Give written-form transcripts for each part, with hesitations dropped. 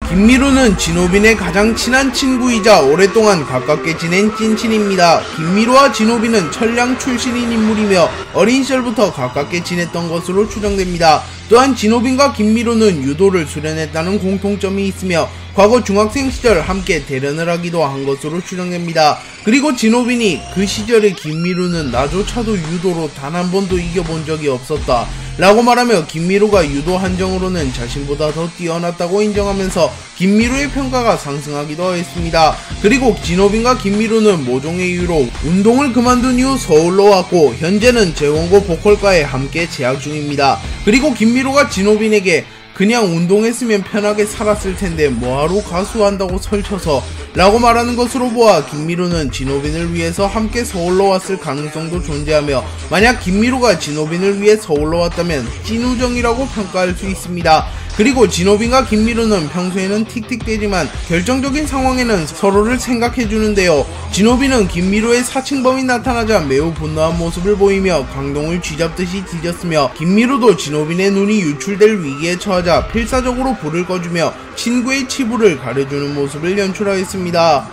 김미루는 진호빈의 가장 친한 친구이자 오랫동안 가깝게 지낸 찐친입니다. 김미루와 진호빈은 천량 출신인 인물이며 어린 시절부터 가깝게 지냈던 것으로 추정됩니다. 또한 진호빈과 김미루는 유도를 수련했다는 공통점이 있으며 과거 중학생 시절 함께 대련을 하기도 한 것으로 추정됩니다. 그리고 진호빈이 그 시절의 김미루는 나조차도 유도로 단 한 번도 이겨본 적이 없었다 라고 말하며 김미루가 유도 한정으로는 자신보다 더 뛰어났다고 인정하면서 김미루의 평가가 상승하기도 했습니다. 그리고 진호빈과 김미루는 모종의 이유로 운동을 그만둔 이후 서울로 왔고 현재는 재원고 보컬과에 함께 재학 중입니다. 그리고 김미루가 진호빈에게 그냥 운동했으면 편하게 살았을 텐데 뭐하러 가수한다고 설쳐서 라고 말하는 것으로 보아 김미루는 진호빈을 위해서 함께 서울로 왔을 가능성도 존재하며 만약 김미루가 진호빈을 위해 서울로 왔다면 찐우정이라고 평가할 수 있습니다. 그리고 진호빈과 김미루는 평소에는 틱틱대지만 결정적인 상황에는 서로를 생각해주는데요. 진호빈은 김미루의 사칭범이 나타나자 매우 분노한 모습을 보이며 강동을 쥐잡듯이 뒤졌으며 김미루도 진호빈의 눈이 유출될 위기에 처하자 필사적으로 불을 꺼주며 친구의 치부를 가려주는 모습을 연출하였습니다.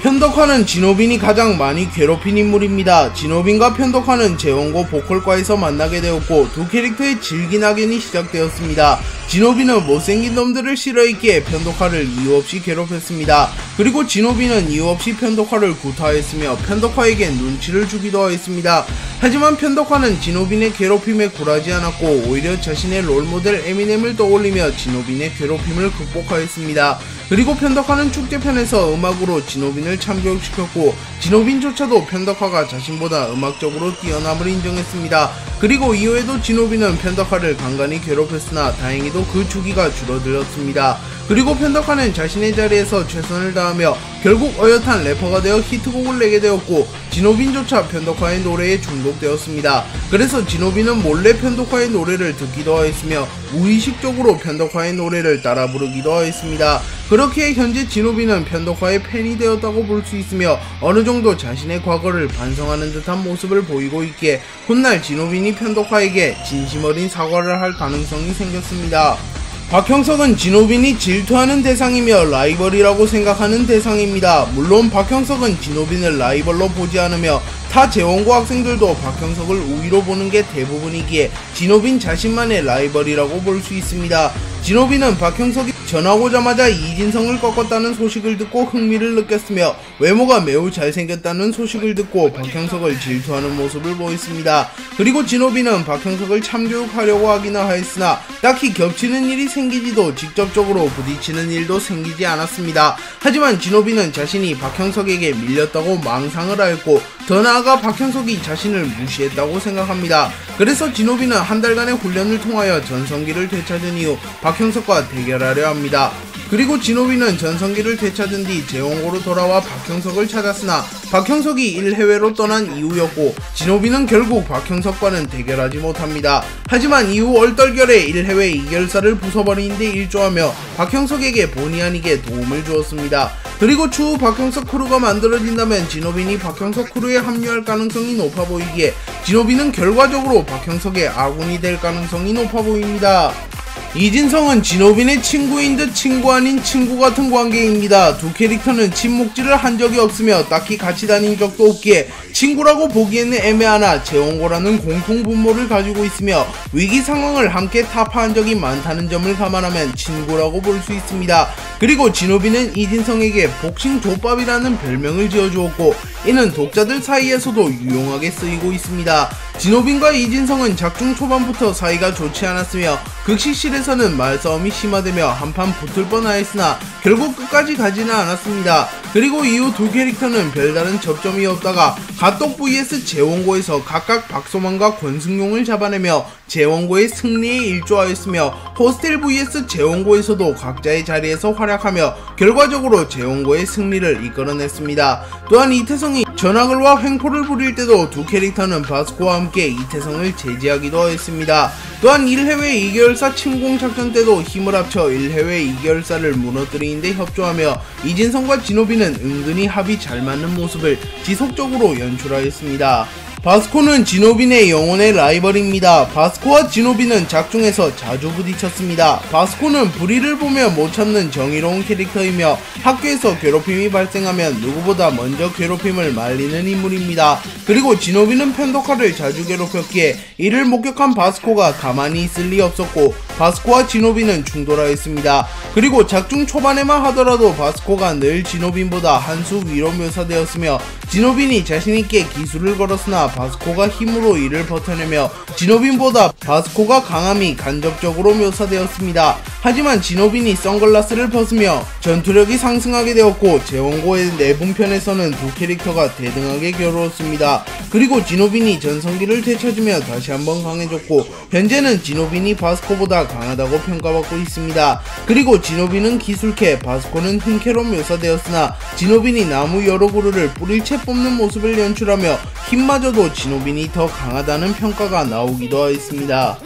편덕화는 진호빈이 가장 많이 괴롭힌 인물입니다. 진호빈과 편덕화는 재원고 보컬과에서 만나게 되었고 두 캐릭터의 질긴 악연이 시작되었습니다. 진호빈은 못생긴 놈들을 싫어했기에 편덕화를 이유 없이 괴롭혔습니다. 그리고 진호빈은 이유 없이 편덕화를 구타했으며 편덕화에게 눈치를 주기도 하였습니다. 하지만 편덕화는 진호빈의 괴롭힘에 굴하지 않았고 오히려 자신의 롤모델 에미넴을 떠올리며 진호빈의 괴롭힘을 극복하였습니다. 그리고 편덕화는 축제편에서 음악으로 진호빈을 참교육시켰고 진호빈조차도 편덕화가 자신보다 음악적으로 뛰어남을 인정했습니다. 그리고 이후에도 진호빈은 편덕화를 간간히 괴롭혔으나 다행히도 그 주기가 줄어들었습니다. 그리고 편덕화는 자신의 자리에서 최선을 다하며 결국 어엿한 래퍼가 되어 히트곡을 내게 되었고 진호빈조차 편덕화의 노래에 중독되었습니다. 그래서 진호빈은 몰래 편덕화의 노래를 듣기도 하였으며 무의식적으로 편덕화의 노래를 따라 부르기도 하였습니다. 그렇게 현재 진호빈은 편덕화의 팬이 되었다고 볼 수 있으며 어느정도 자신의 과거를 반성하는 듯한 모습을 보이고 있기에 훗날 진호빈이 편덕화에게 진심어린 사과를 할 가능성이 생겼습니다. 박형석은 진호빈이 질투하는 대상이며 라이벌이라고 생각하는 대상입니다. 물론 박형석은 진호빈을 라이벌로 보지 않으며 타 재원고 학생들도 박형석을 우위로 보는 게 대부분이기에 진호빈 자신만의 라이벌이라고 볼 수 있습니다. 진호빈은 박형석이 전화오자마자 이진성을 꺾었다는 소식을 듣고 흥미를 느꼈으며 외모가 매우 잘생겼다는 소식을 듣고 박형석을 질투하는 모습을 보였습니다. 그리고 진호빈은 박형석을 참교육하려고 하기나 하였으나 딱히 겹치는 일이 생기지도 직접적으로 부딪히는 일도 생기지 않았습니다. 하지만 진호빈은 자신이 박형석에게 밀렸다고 망상을 하였고 더 나아가 박형석이 자신을 무시했다고 생각합니다. 그래서 진호빈은 한 달간의 훈련을 통하여 전성기를 되찾은 이후 박형석과 대결하려 합니다. 그리고 진호빈은 전성기를 되찾은 뒤 재원고로 돌아와 박형석을 찾았으나 박형석이 1해외로 떠난 이후였고 진호빈은 결국 박형석과는 대결하지 못합니다. 하지만 이후 얼떨결에 1해외 2결사를 부숴버리는 데 일조하며 박형석에게 본의 아니게 도움을 주었습니다. 그리고 추후 박형석 크루가 만들어진다면 진호빈이 박형석 크루에 합류할 가능성이 높아 보이기에 진호빈은 결과적으로 박형석의 아군이 될 가능성이 높아 보입니다. 이진성은 진호빈의 친구인 듯 친구 아닌 친구 같은 관계입니다. 두 캐릭터는 친목질을 한 적이 없으며 딱히 같이 다닌 적도 없기에 친구라고 보기에는 애매하나 재원고라는 공통 분모를 가지고 있으며 위기 상황을 함께 타파한 적이 많다는 점을 감안하면 친구라고 볼 수 있습니다. 그리고 진호빈은 이진성에게 복싱 족밥이라는 별명을 지어주었고 이는 독자들 사이에서도 유용하게 쓰이고 있습니다. 진호빈과 이진성은 작중 초반부터 사이가 좋지 않았으며 극시실에서는 말싸움이 심화되며 한판 붙을 뻔하였으나 결국 끝까지 가지는 않았습니다. 그리고 이후 두 캐릭터는 별다른 접점이 없다가 갓독 vs 재원고에서 각각 박소만과 권승용을 잡아내며 재원고의 승리에 일조하였으며 호스텔 vs 재원고에서도 각자의 자리에서 활약하며 결과적으로 재원고의 승리를 이끌어냈습니다. 또한 이태성이 전학을와 횡포를 부릴 때도 두 캐릭터는 바스코와 함께 이태성을 제지하기도 했습니다. 또한 1해외 2개월사 침공작전 때도 힘을 합쳐 1해외 2개월사를 무너뜨리는 데 협조하며 이진성과 진호빈은 은근히 합이 잘 맞는 모습을 지속적으로 연출하였습니다. 바스코는 지노빈의 영혼의 라이벌입니다. 바스코와 지노빈은 작중에서 자주 부딪혔습니다. 바스코는 불의를 보며 못 참는 정의로운 캐릭터이며 학교에서 괴롭힘이 발생하면 누구보다 먼저 괴롭힘을 말리는 인물입니다. 그리고 지노빈은 펜도카를 자주 괴롭혔기에 이를 목격한 바스코가 가만히 있을 리 없었고 바스코와 지노빈은 충돌하였습니다. 그리고 작중 초반에만 하더라도 바스코가 늘 지노빈보다 한 수 위로 묘사되었으며 지노빈이 자신있게 기술을 걸었으나 바스코가 힘으로 이를 버텨내며 지노빈보다 바스코가 강함이 간접적으로 묘사되었습니다. 하지만 지노빈이 선글라스를 벗으며 전투력이 상승하게 되었고 재원고의 내분편에서는 두 캐릭터가 대등하게 겨루었습니다. 그리고 지노빈이 전성기를 되찾으며 다시 한번 강해졌고 현재는 지노빈이 바스코보다 강하다고 평가받고 있습니다. 그리고 지노빈은 기술캐, 바스코는 힘캐로 묘사되었으나 지노빈이 나무 여러 그루를 뿌릴채 뽑는 모습을 연출하며 힘마저도 지노빈이 더 강하다는 평가가 나오기도 하였습니다.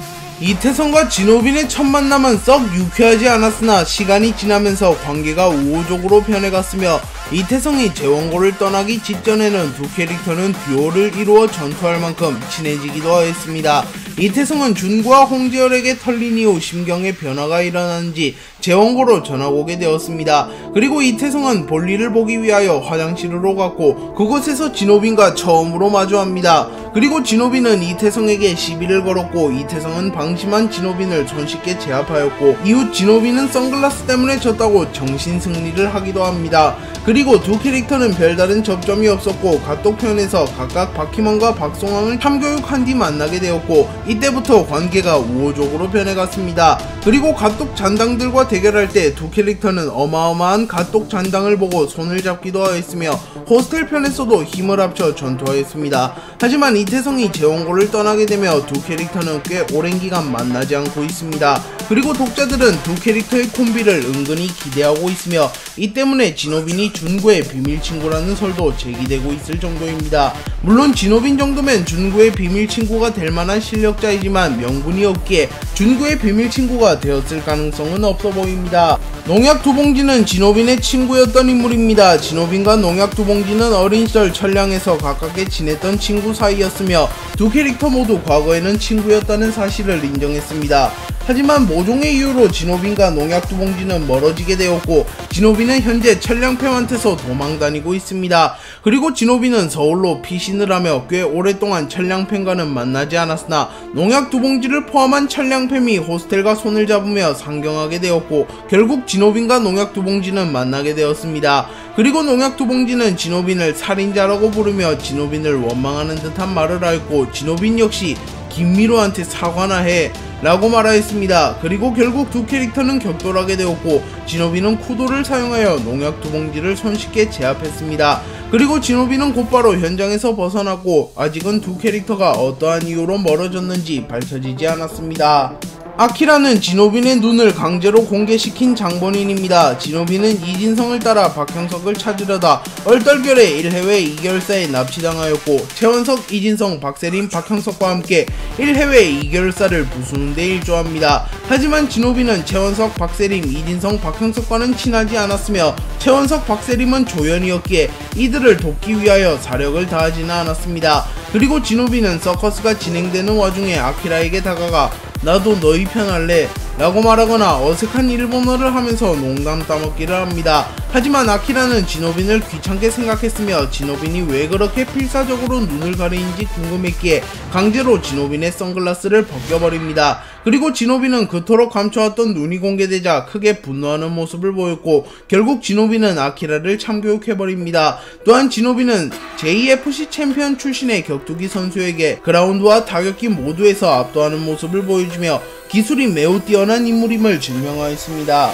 이태성과 지노빈의 첫 만남은 썩 유쾌하지 않았으나 시간이 지나면서 관계가 우호적으로 변해갔으며 이태성이 재원고를 떠나기 직전에는 두 캐릭터는 듀오를 이루어 전투할 만큼 친해지기도 하였습니다. 이태성은 준구와 홍지열에게 털린 이후 심경의 변화가 일어났는지 재원고로 전학 오게 되었습니다. 그리고 이태성은 볼일을 보기 위하여 화장실로 갔고 그곳에서 지노빈과 처음으로 마주합니다. 그리고 지노빈은 이태성에게 시비를 걸었고 이태성은 방심한 지노빈을 손쉽게 제압하였고 이후 지노빈은 선글라스 때문에 졌다고 정신승리를 하기도 합니다. 그리고 두 캐릭터는 별다른 접점이 없었고 갓독편에서 각각 박희만과 박송왕을 참교육한 뒤 만나게 되었고 이때부터 관계가 우호적으로 변해갔습니다. 그리고 갓독 잔당들과 대결할 때 두 캐릭터는 어마어마한 갓독 잔당을 보고 손을 잡기도 하였으며 호스텔 편에서도 힘을 합쳐 전투하였습니다. 하지만 이태성이 재원고를 떠나게 되며 두 캐릭터는 꽤 오랜 기간 만나지 않고 있습니다. 그리고 독자들은 두 캐릭터의 콤비를 은근히 기대하고 있으며 이 때문에 지노빈이 준구의 비밀친구라는 설도 제기되고 있을 정도입니다. 물론 지노빈 정도면 준구의 비밀친구가 될 만한 실력자이지만 명분이 없기에 준구의 비밀친구가 되었을 가능성은 없어 보입니다. 농약두봉지는 지노빈의 친구였던 인물입니다. 지노빈과 농약두봉지는 어린 시절 천량에서 가깝게 지냈던 친구 사이였으며 두 캐릭터 모두 과거에는 친구였다는 사실을 인정했습니다. 하지만 모종의 이유로 지노빈과 농약두봉지는 멀어지게 되었고 지노빈은 현재 천량패한테서 도망다니고 있습니다. 그리고 지노빈은 서울로 피신을 하며 꽤 오랫동안 천량팬과는 만나지 않았으나 농약두봉지를 포함한 천량팬이 호스텔과 손을 잡으며 상경하게 되었고 결국 지노빈과 농약두봉지는 만나게 되었습니다. 그리고 농약두봉지는 지노빈을 살인자라고 부르며 지노빈을 원망하는 듯한 말을 하였고 지노빈 역시 김미로한테 사과나 해 라고 말하였습니다. 그리고 결국 두 캐릭터는 격돌하게 되었고 지노빈은 쿠도를 사용하여 농약두봉지를 손쉽게 제압했습니다. 그리고 지노빈은 곧바로 현장에서 벗어났고 아직은 두 캐릭터가 어떠한 이유로 멀어졌는지 밝혀지지 않았습니다. 아키라는 지노빈의 눈을 강제로 공개시킨 장본인입니다. 지노빈은 이진성을 따라 박형석을 찾으려다 얼떨결에 1해외 2개월사에 납치당하였고 최원석, 이진성, 박세림, 박형석과 함께 1해외 2개월사를 부수는 데 일조합니다. 하지만 지노빈은 최원석, 박세림, 이진성, 박형석과는 친하지 않았으며 최원석, 박세림은 조연이었기에 이들을 돕기 위하여 사력을 다하지는 않았습니다. 그리고 지노빈은 서커스가 진행되는 와중에 아키라에게 다가가 나도 너희 편 할래 라고 말하거나 어색한 일본어를 하면서 농담 따먹기를 합니다. 하지만 아키라는 지노빈을 귀찮게 생각했으며 지노빈이 왜 그렇게 필사적으로 눈을 가리는지 궁금했기에 강제로 지노빈의 선글라스를 벗겨버립니다. 그리고 지노빈은 그토록 감춰왔던 눈이 공개되자 크게 분노하는 모습을 보였고 결국 지노빈은 아키라를 참교육해버립니다. 또한 지노빈은 JFC 챔피언 출신의 격투기 선수에게 그라운드와 타격기 모두에서 압도하는 모습을 보여주며 기술이 매우 뛰어난 인물임을 증명하였습니다.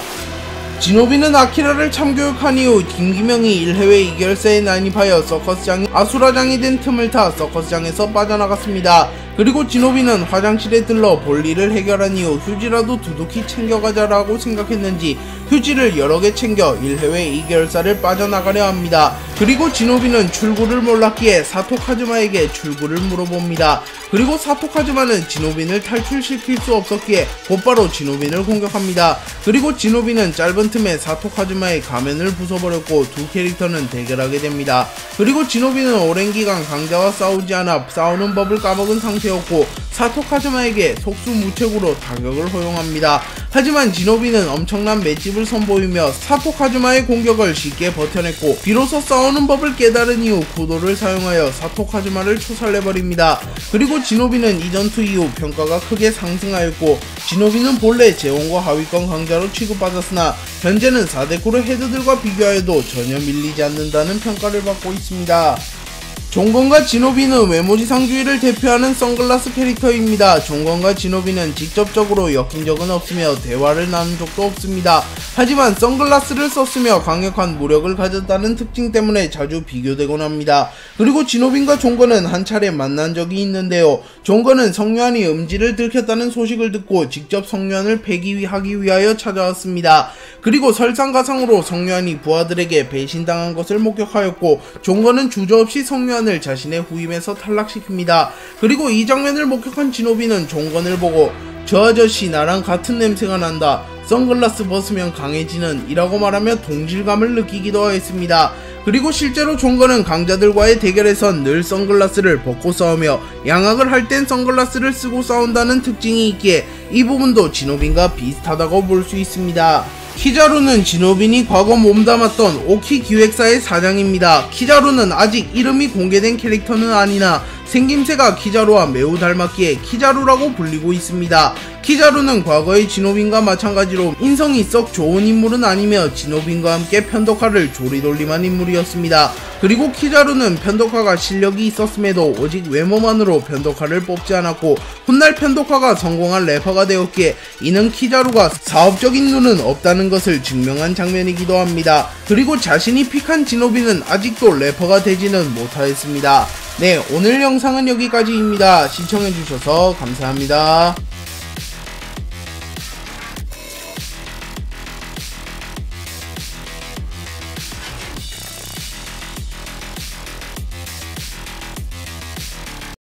지노빈은 아키라를 참교육한 이후 김기명이 1해외 2개월사에 난입하여 서커스장이 아수라장이 된 틈을 타 서커스장에서 빠져나갔습니다. 그리고 지노비는 화장실에 들러 볼일을 해결한 이후 휴지라도 두둑히 챙겨가자라고 생각했는지 휴지를 여러 개 챙겨 1회회 2개월사를 빠져나가려 합니다. 그리고 지노비는 출구를 몰랐기에 사토 카즈마에게 출구를 물어봅니다. 그리고 사토 카즈마는 지노빈을 탈출시킬 수 없었기에 곧바로 지노빈을 공격합니다. 그리고 지노비는 짧은 틈에 사토 카즈마의 가면을 부숴버렸고 두 캐릭터는 대결하게 됩니다. 그리고 지노비는 오랜 기간 강자와 싸우지 않아 싸우는 법을 까먹은 상태였고 사토 카즈마에게 속수무책으로 타격을 허용합니다. 하지만 지노비는 엄청난 맷집을 선보이며 사토 카즈마의 공격을 쉽게 버텨냈고 비로소 싸우는 법을 깨달은 이후 구도를 사용하여 사토 카즈마를 초살내버립니다. 그리고 지노비는 이 전투 이후 평가가 크게 상승하였고 지노비는 본래 재원과 하위권 강자로 취급받았으나 현재는 4대쿠르 헤드들과 비교하여도 전혀 밀리지 않는다는 평가를 받고 있습니다. 종건과 지노비는 외모지상주의를 대표하는 선글라스 캐릭터입니다. 종건과 지노비는 직접적으로 엮인 적은 없으며 대화를 나눈 적도 없습니다. 하지만 선글라스를 썼으며 강력한 무력을 가졌다는 특징 때문에 자주 비교되곤 합니다. 그리고 지노빈과 종건은 한 차례 만난 적이 있는데요. 종건은 성유한이 음지를 들켰다는 소식을 듣고 직접 성유한을 폐기하기 위하여 찾아왔습니다. 그리고 설상가상으로 성유한이 부하들에게 배신당한 것을 목격하였고 종건은 주저없이 성유한을 자신의 후임에서 탈락시킵니다. 그리고 이 장면을 목격한 지노비는 종건을 보고 저 아저씨 나랑 같은 냄새가 난다. 선글라스 벗으면 강해지는 이라고 말하며 동질감을 느끼기도 했습니다. 그리고 실제로 종건은 강자들과의 대결에선 늘 선글라스를 벗고 싸우며 양악을 할 땐 선글라스를 쓰고 싸운다는 특징이 있기에 이 부분도 지노빈과 비슷하다고 볼 수 있습니다. 키자루는 지노빈이 과거 몸담았던 오키 기획사의 사장입니다. 키자루는 아직 이름이 공개된 캐릭터는 아니나 생김새가 키자루와 매우 닮았기에 키자루라고 불리고 있습니다. 키자루는 과거의 지노빈과 마찬가지로 인성이 썩 좋은 인물은 아니며 지노빈과 함께 편독화를 조리돌림한 인물이었습니다. 그리고 키자루는 편독화가 실력이 있었음에도 오직 외모만으로 편독화를 뽑지 않았고 훗날 편독화가 성공한 래퍼가 되었기에 이는 키자루가 사업적인 눈은 없다는 것을 증명한 장면이기도 합니다. 그리고 자신이 픽한 지노비는 아직도 래퍼가 되지는 못하였습니다. 네, 오늘 영상은 여기까지입니다. 시청해주셔서 감사합니다.